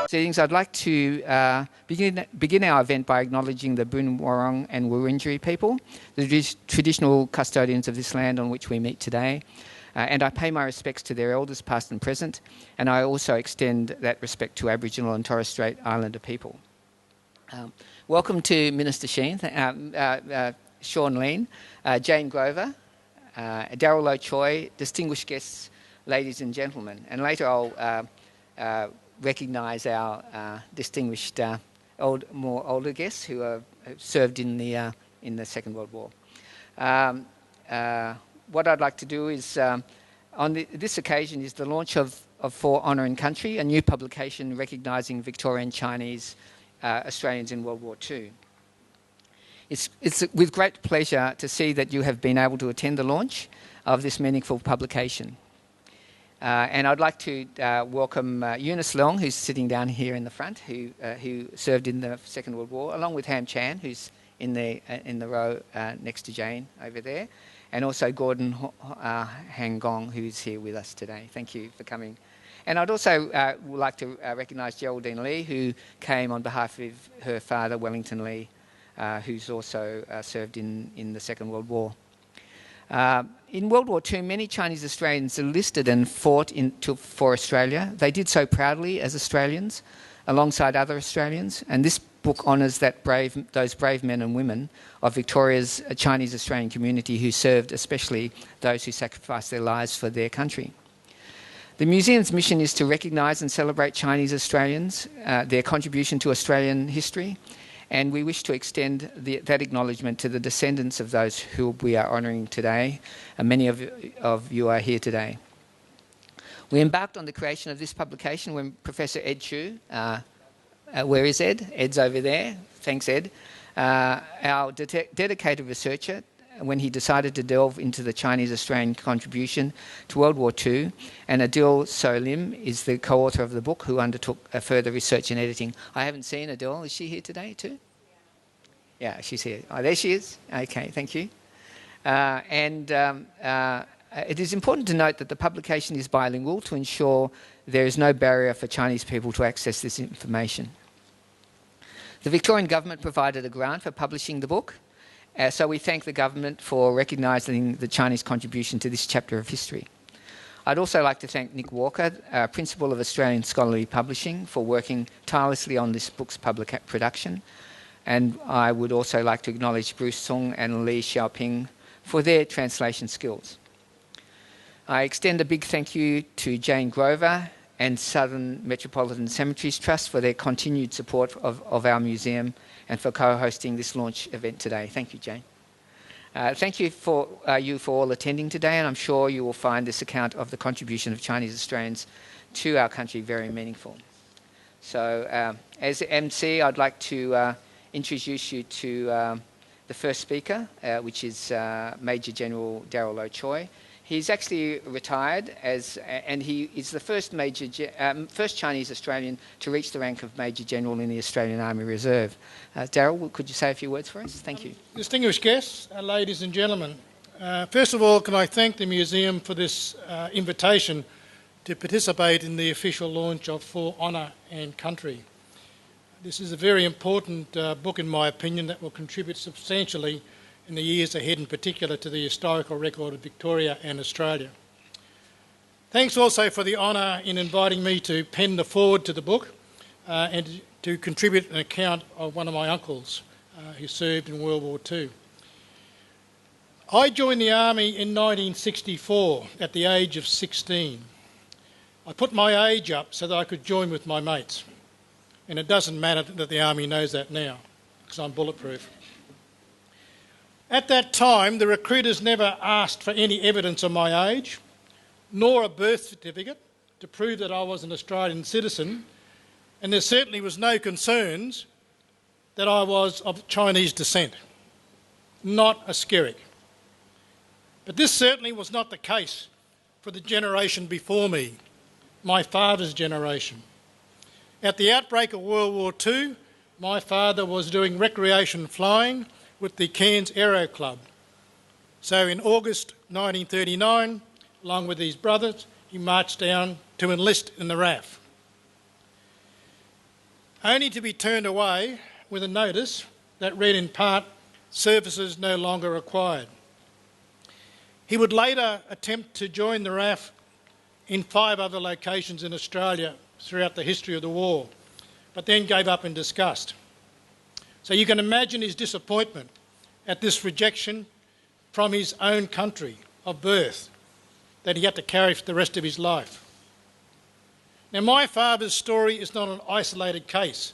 Proceedings, I'd like to begin our event by acknowledging the Boon Wurrung and Wurundjeri people, the traditional custodians of this land on which we meet today, and I pay my respects to their elders past and present, and I also extend that respect to Aboriginal and Torres Strait Islander people. Welcome to Minister Sheen, Sean Lean, Jane Grover, Darryl Lo Choi, distinguished guests, ladies and gentlemen, and later I'll recognise our distinguished more older guests who have served in the Second World War. What I'd like to do is, on this occasion, is the launch of For Honour and Country, a new publication recognising Victorian Chinese Australians in World War II. It's with great pleasure to see that you have been able to attend the launch of this meaningful publication. And I'd like to welcome Eunice Leong, who's sitting down here in the front, who served in the Second World War, along with Ham Chan, who's in the row next to Jane over there, and also Gordon Hang Gong, who's here with us today. Thank you for coming. And I'd also would like to recognise Geraldine Lee, who came on behalf of her father, Wellington Lee, who's also served in the Second World War. In World War II, many Chinese Australians enlisted and fought for Australia. They did so proudly as Australians, alongside other Australians, and this book honours those brave men and women of Victoria's Chinese Australian community who served, especially those who sacrificed their lives for their country. The museum's mission is to recognise and celebrate Chinese Australians, their contribution to Australian history, and we wish to extend that acknowledgement to the descendants of those who we are honouring today, and many of you are here today. We embarked on the creation of this publication when Professor Ed Chiu, where is Ed? Ed's over there. Thanks, Ed. Our dedicated researcher, when he decided to delve into the Chinese Australian contribution to World War II, and Adil Soh-Lim is the co-author of the book who undertook further research and editing. I haven't seen Adil. Is she here today too? Yeah, she's here. Oh, there she is. Okay, thank you. It is important to note that the publication is bilingual to ensure there is no barrier for Chinese people to access this information. The Victorian government provided a grant for publishing the book, so we thank the government for recognising the Chinese contribution to this chapter of history. I'd also like to thank Nick Walker, Principal of Australian Scholarly Publishing, for working tirelessly on this book's production. And I would also like to acknowledge Bruce Sung and Li Xiaoping for their translation skills. I extend a big thank you to Jane Grover and Southern Metropolitan Cemeteries Trust for their continued support of our museum and for co-hosting this launch event today. Thank you, Jane. Thank you for all attending today, and I'm sure you will find this account of the contribution of Chinese Australians to our country very meaningful. So, as MC, I'd like to introduce you to the first speaker, which is Major General Darryl Lo Choi. He's actually retired and he is the first Chinese Australian to reach the rank of Major General in the Australian Army Reserve. Darryl, could you say a few words for us? Thank you. Distinguished guests, ladies and gentlemen, first of all, can I thank the museum for this invitation to participate in the official launch of For Honour and Country. This is a very important book, in my opinion, that will contribute substantially in the years ahead, in particular to the historical record of Victoria and Australia. Thanks also for the honour in inviting me to pen the foreword to the book and to contribute an account of one of my uncles who served in World War II. I joined the Army in 1964 at the age of 16. I put my age up so that I could join with my mates. And it doesn't matter that the Army knows that now, because I'm bulletproof. At that time, the recruiters never asked for any evidence of my age, nor a birth certificate to prove that I was an Australian citizen, and there certainly was no concerns that I was of Chinese descent, not a skerrick. But this certainly was not the case for the generation before me, my father's generation. At the outbreak of World War II, my father was doing recreation flying with the Cairns Aero Club. So in August 1939, along with his brothers, he marched down to enlist in the RAF. only to be turned away with a notice that read in part, "Services no longer required." He would later attempt to join the RAF in 5 other locations in Australia throughout the history of the war, but then gave up in disgust. So you can imagine his disappointment at this rejection from his own country of birth that he had to carry for the rest of his life. Now, my father's story is not an isolated case.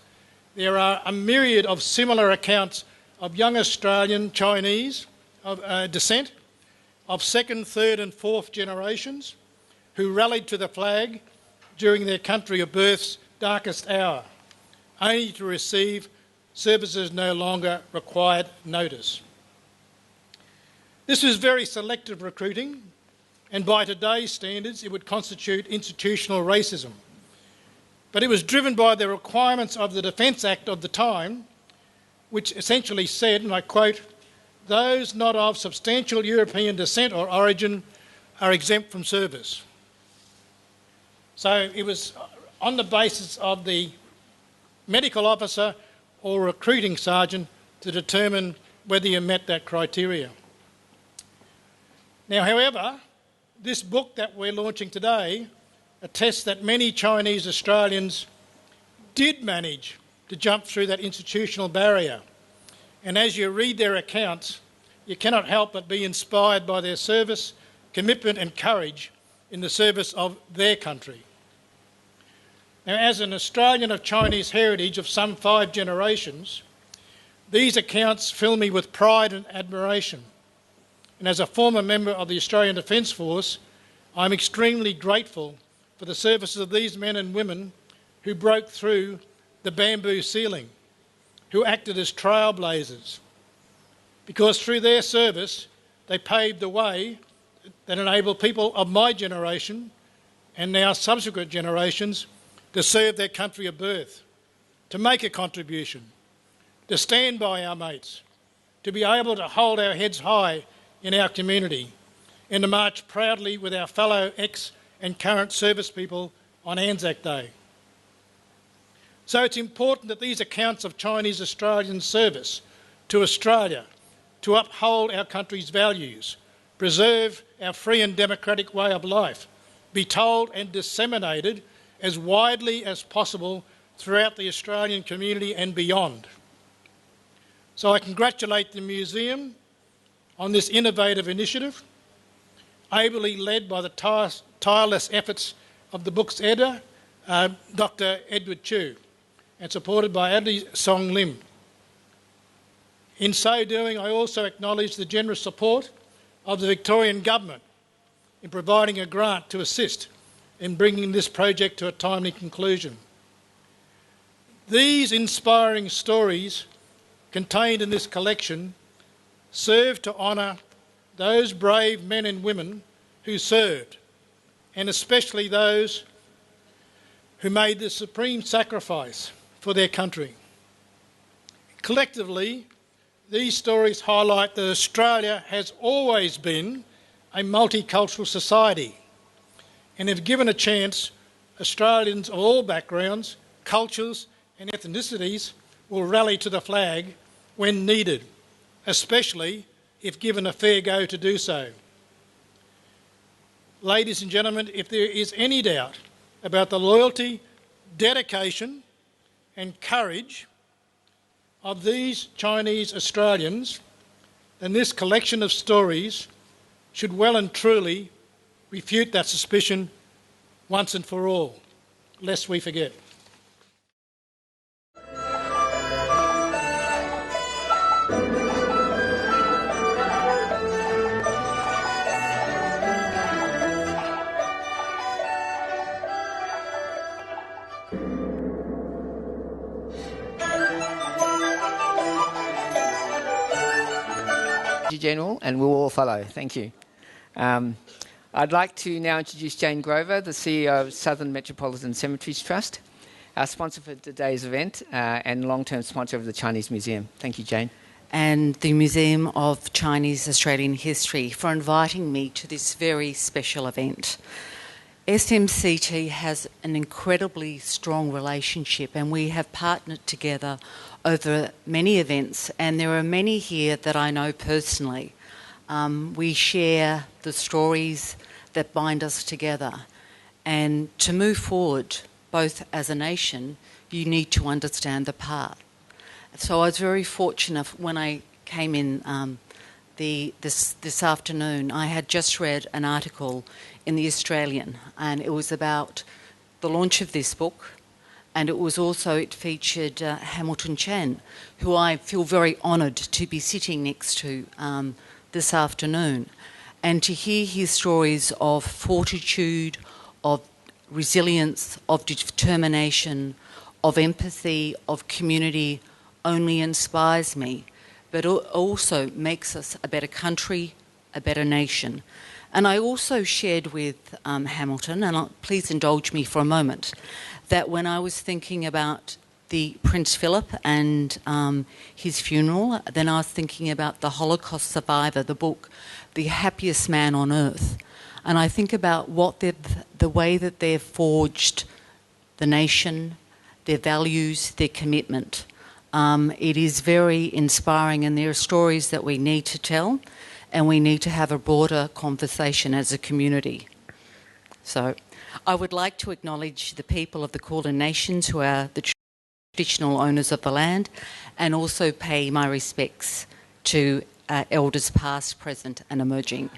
There are a myriad of similar accounts of young Australian Chinese of descent, of 2nd, 3rd and 4th generations who rallied to the flag during their country of birth's darkest hour, only to receive services no longer required notice. This was very selective recruiting, and by today's standards it would constitute institutional racism. But it was driven by the requirements of the Defence Act of the time, which essentially said, and I quote, "Those not of substantial European descent or origin are exempt from service." So it was on the basis of the medical officer or recruiting sergeant to determine whether you met that criteria. Now, however, this book that we're launching today attests that many Chinese Australians did manage to jump through that institutional barrier. And as you read their accounts, you cannot help but be inspired by their service, commitment and courage in the service of their country. Now, as an Australian of Chinese heritage of some 5 generations, these accounts fill me with pride and admiration. And as a former member of the Australian Defence Force, I'm extremely grateful for the services of these men and women who broke through the bamboo ceiling, who acted as trailblazers, because through their service they paved the way that enabled people of my generation and now subsequent generations to serve their country of birth, to make a contribution, to stand by our mates, to be able to hold our heads high in our community, and to march proudly with our fellow ex and current service people on Anzac Day. So it's important that these accounts of Chinese Australian service to Australia, to uphold our country's values, preserve our free and democratic way of life, be told and disseminated as widely as possible throughout the Australian community and beyond. So I congratulate the Museum on this innovative initiative, ably led by the tireless efforts of the book's editor, Dr. Edward Chiu, and supported by Adil Soh-Lim. In so doing, I also acknowledge the generous support of the Victorian Government in providing a grant to assist in bringing this project to a timely conclusion. These inspiring stories contained in this collection serve to honour those brave men and women who served, and especially those who made the supreme sacrifice for their country. Collectively, these stories highlight that Australia has always been a multicultural society, and if given a chance, Australians of all backgrounds, cultures and ethnicities will rally to the flag when needed, especially if given a fair go to do so. Ladies and gentlemen, if there is any doubt about the loyalty, dedication and courage of these Chinese Australians, then this collection of stories should well and truly refute that suspicion once and for all, lest we forget. General, and we'll all follow. Thank you. I'd like to now introduce Jane Grover, the CEO of Southern Metropolitan Cemeteries Trust, our sponsor for today's event and long-term sponsor of the Chinese Museum. Thank you, Jane. And the Museum of Chinese Australian History for inviting me to this very special event. SMCT has an incredibly strong relationship, and we have partnered together over many events, and there are many here that I know personally. We share the stories that bind us together, and to move forward, both as a nation, you need to understand the part. So I was very fortunate when I came in this afternoon. I had just read an article in the Australian, and it was about the launch of this book, and it featured Hamilton Chan, who I feel very honoured to be sitting next to this afternoon, and to hear his stories of fortitude, of resilience, of determination, of empathy, of community, only inspires me, but also makes us a better country, a better nation. And I also shared with Hamilton, and please indulge me for a moment, that when I was thinking about the Prince Philip and his funeral, then I was thinking about the Holocaust survivor, the book, The Happiest Man on Earth. And I think about the way that they've forged the nation, their values, their commitment. It is very inspiring, and there are stories that we need to tell, and we need to have a broader conversation as a community. So I would like to acknowledge the people of the Kulin Nations, who are the traditional owners of the land, and also pay my respects to elders past, present and emerging.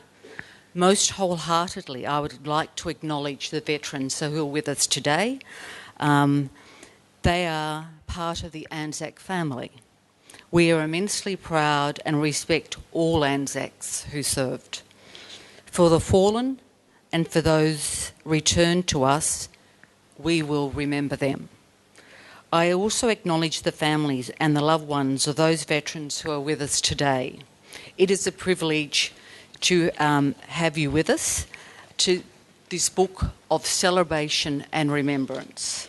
Most wholeheartedly, I would like to acknowledge the veterans who are with us today. They are part of the Anzac family. We are immensely proud and respect all Anzacs who served. For the fallen and for those returned to us, we will remember them. I also acknowledge the families and the loved ones of those veterans who are with us today. It is a privilege to have you with us to this book of celebration and remembrance.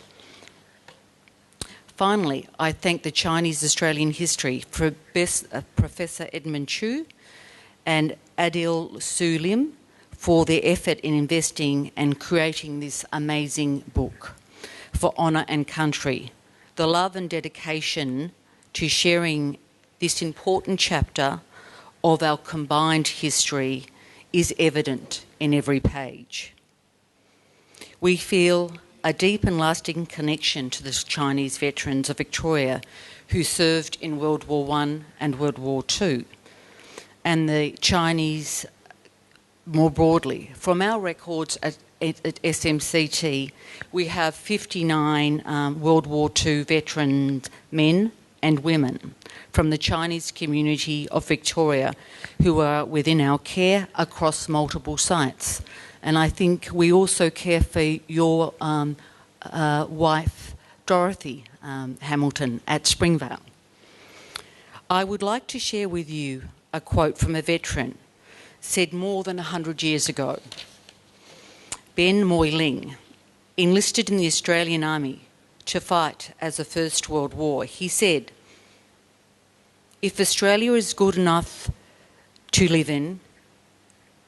Finally, I thank the Chinese Australian history Professor Edmond Chiu and Adil Soh-Lim for their effort in investing and creating this amazing book for honour and country. The love and dedication to sharing this important chapter of our combined history is evident in every page. We feel a deep and lasting connection to the Chinese veterans of Victoria who served in World War I and World War II, and the Chinese more broadly. From our records at SMCT, we have 59 World War II veteran men and women from the Chinese community of Victoria who are within our care across multiple sites. And I think we also care for your wife, Dorothy Hamilton, at Springvale. I would like to share with you a quote from a veteran said more than 100 years ago. Ben Moi Ling enlisted in the Australian Army to fight as the First World War. He said, "If Australia is good enough to live in,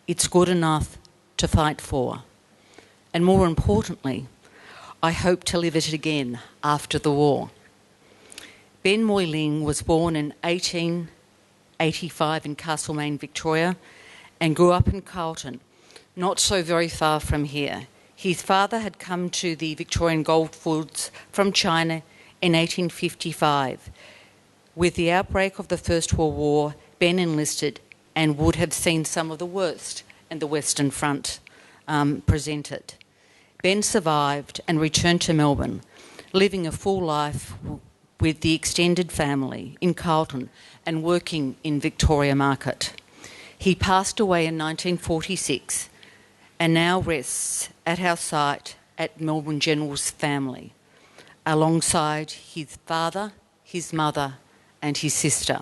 it's good enough to fight for. And more importantly, I hope to live it again after the war." Ben Moi Ling was born in 1885 in Castlemaine, Victoria, and grew up in Carlton, not so very far from here. His father had come to the Victorian goldfields from China in 1855. With the outbreak of the First World War, Ben enlisted and would have seen some of the worst in the Western Front presented. Ben survived and returned to Melbourne, living a full life with the extended family in Carlton and working in Victoria Market. He passed away in 1946 and now rests at our site at Melbourne General's family, alongside his father, his mother and his sister.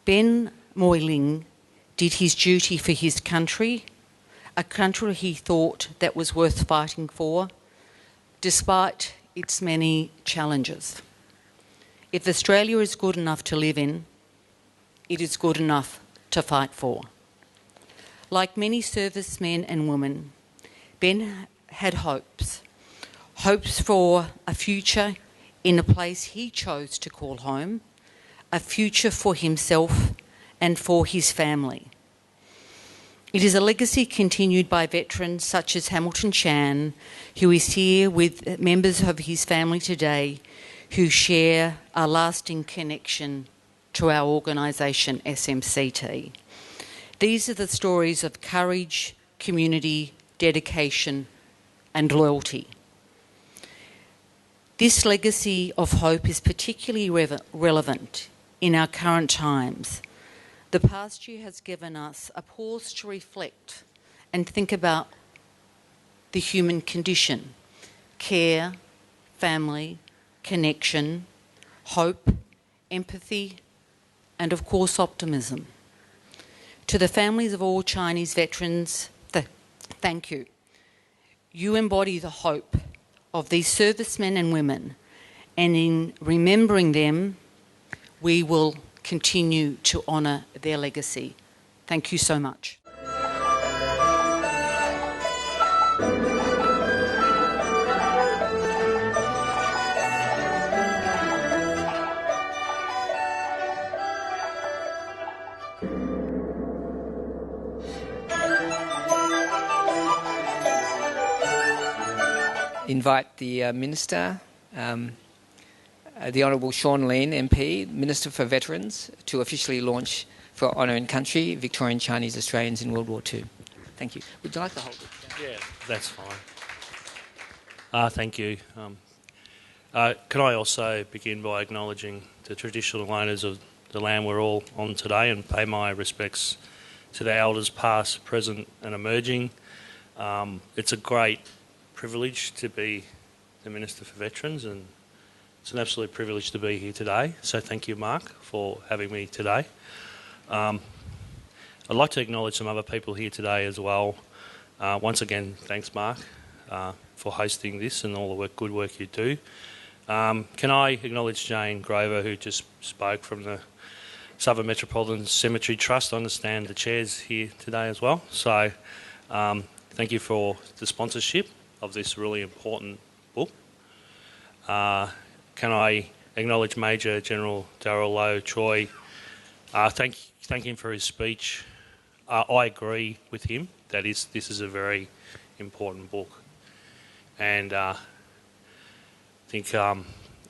Ben Moi Ling did his duty for his country, a country he thought that was worth fighting for, despite its many challenges. If Australia is good enough to live in, it is good enough to fight for. Like many servicemen and women, Ben had hopes for a future in a place he chose to call home, a future for himself and for his family. It is a legacy continued by veterans such as Hamilton Chan, who is here with members of his family today who share a lasting connection to our organisation SMCT. These are the stories of courage, community, dedication and loyalty. This legacy of hope is particularly relevant in our current times. The past year has given us a pause to reflect and think about the human condition, care, family, connection, hope, empathy, and of course optimism. To the families of all Chinese veterans, thank you. You embody the hope of these servicemen and women, and in remembering them, we will continue to honour their legacy. Thank you so much. Invite the Minister, the Honourable Soh-Lim MP, Minister for Veterans, to officially launch For Honour and Country, Victorian Chinese Australians in World War II. Thank you. Would you like to hold it? Yeah, that's fine. Thank you. Can I also begin by acknowledging the traditional owners of the land we're all on today and pay my respects to the elders past, present and emerging. It's a great privilege to be the Minister for Veterans, and it's an absolute privilege to be here today. So thank you, Mark, for having me today. I'd like to acknowledge some other people here today as well. Once again, thanks, Mark, for hosting this and all the good work you do. Can I acknowledge Jane Grover, who just spoke from the Southern Metropolitan Cemetery Trust? I understand the chair's here today as well. So thank you for the sponsorship of this really important book. Can I acknowledge Major General Darrell Low Choi? Thank him for his speech. I agree with him that this is a very important book, and I think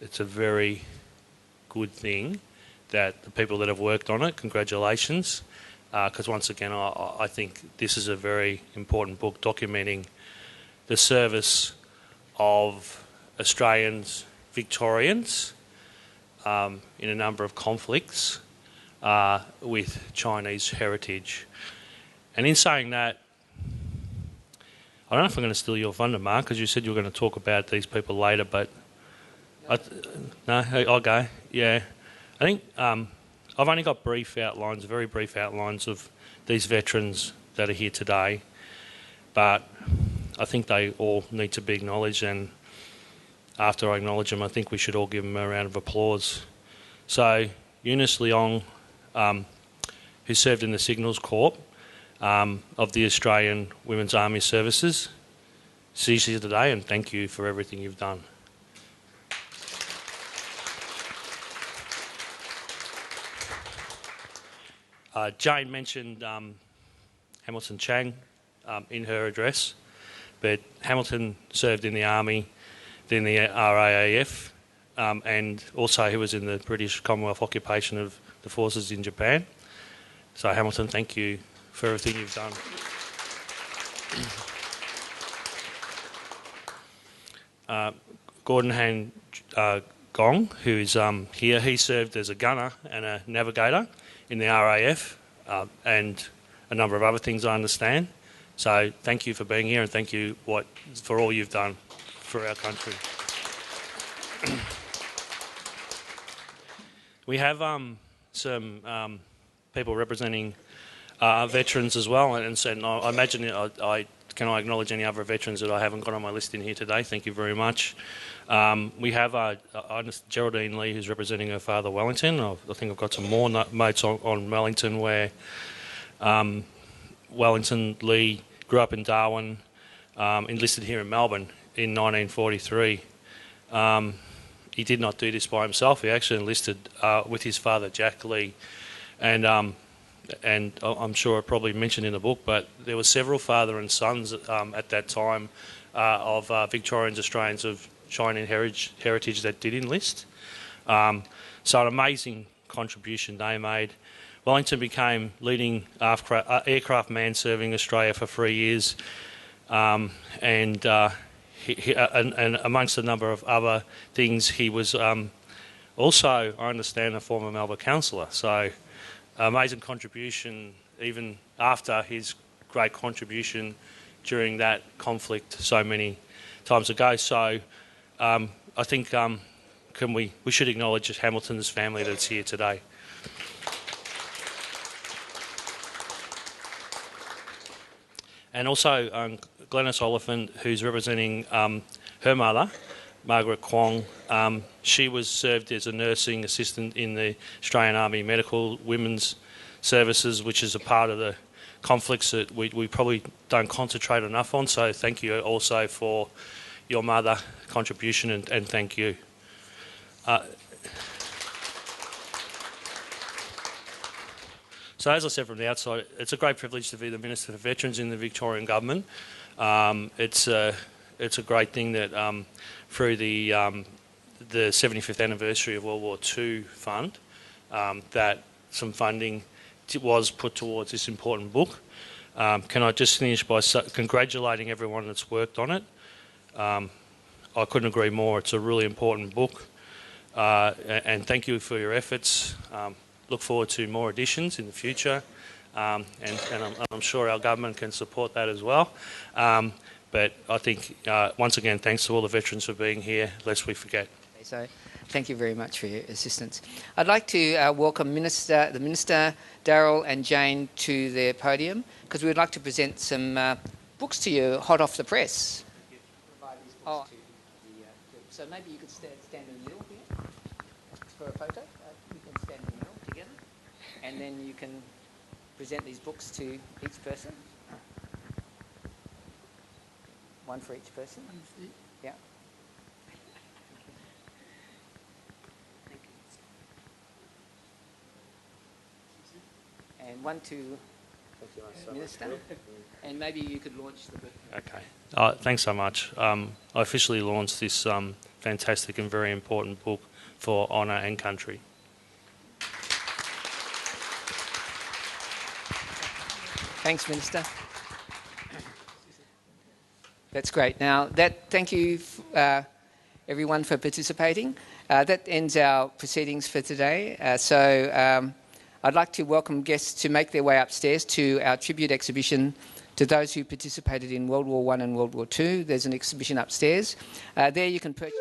it's a very good thing that the people that have worked on it, congratulations, because once again I think this is a very important book documenting the service of Australians, Victorians, in a number of conflicts with Chinese heritage. And in saying that, I don't know if I'm going to steal your thunder, Mark, because you said you were going to talk about these people later, but no, I'll go. Yeah, I think I've only got brief outlines, very brief outlines of these veterans that are here today, but I think they all need to be acknowledged, and after I acknowledge them, I think we should all give them a round of applause. So, Eunice Leong, who served in the Signals Corps of the Australian Women's Army Services, she's here today, and thank you for everything you've done. Jane mentioned Hamilton Chang in her address, but Hamilton served in the Army, then the RAAF, and also he was in the British Commonwealth occupation of the forces in Japan. So Hamilton, thank you for everything you've done. Gordon Han Gong, who is here, he served as a gunner and a navigator in the RAF and a number of other things, I understand. So thank you for being here, and thank you for all you've done for our country. We have some people representing veterans as well, and I imagine can I acknowledge any other veterans that I haven't got on my list in here today? Thank you very much. We have Geraldine Lee, who's representing her father, Wellington. I think I've got some more notes on Wellington, where Wellington Lee grew up in Darwin, enlisted here in Melbourne in 1943. He did not do this by himself. He actually enlisted with his father, Jack Lee, and I'm sure I probably mentioned in the book, but there were several father and sons at that time of Victorians, Australians of Chinese heritage that did enlist. So an amazing contribution they made. Wellington became leading aircraft man serving Australia for 3 years, and amongst a number of other things, he was also, I understand, a former Melbourne councillor. So amazing contribution even after his great contribution during that conflict so many times ago. So I think we should acknowledge Hamilton's family that's here today. And also Glenys Oliphant, who's representing her mother, Margaret Kwong. She was served as a nursing assistant in the Australian Army Medical Women's Services, which is a part of the conflicts that we probably don't concentrate enough on. So thank you also for your mother contribution, and thank you. So as I said from the outside, it's a great privilege to be the Minister for Veterans in the Victorian Government. It's a great thing that through the 75th anniversary of World War II fund, that some funding was put towards this important book. Can I just finish by congratulating everyone that's worked on it? I couldn't agree more. It's a really important book. And thank you for your efforts. Look forward to more editions in the future, and I'm sure our government can support that as well. But I think, once again, thanks to all the veterans for being here, lest we forget. So, thank you very much for your assistance. I'd like to welcome the Minister, Darryl and Jane to the podium, because we would like to present some books to you hot off the press. So maybe you could stand in the middle here for a photo. You can stand in the middle together, and then you can present these books to each person. One for each person. Yeah. And one to Minister, and maybe you could launch the book. Okay. Thanks so much. I officially launched this fantastic and very important book for honour and country. Thanks, Minister. That's great. Now, thank you, everyone, for participating. That ends our proceedings for today. I'd like to welcome guests to make their way upstairs to our tribute exhibition to those who participated in World War I and World War II. There's an exhibition upstairs. There you can purchase...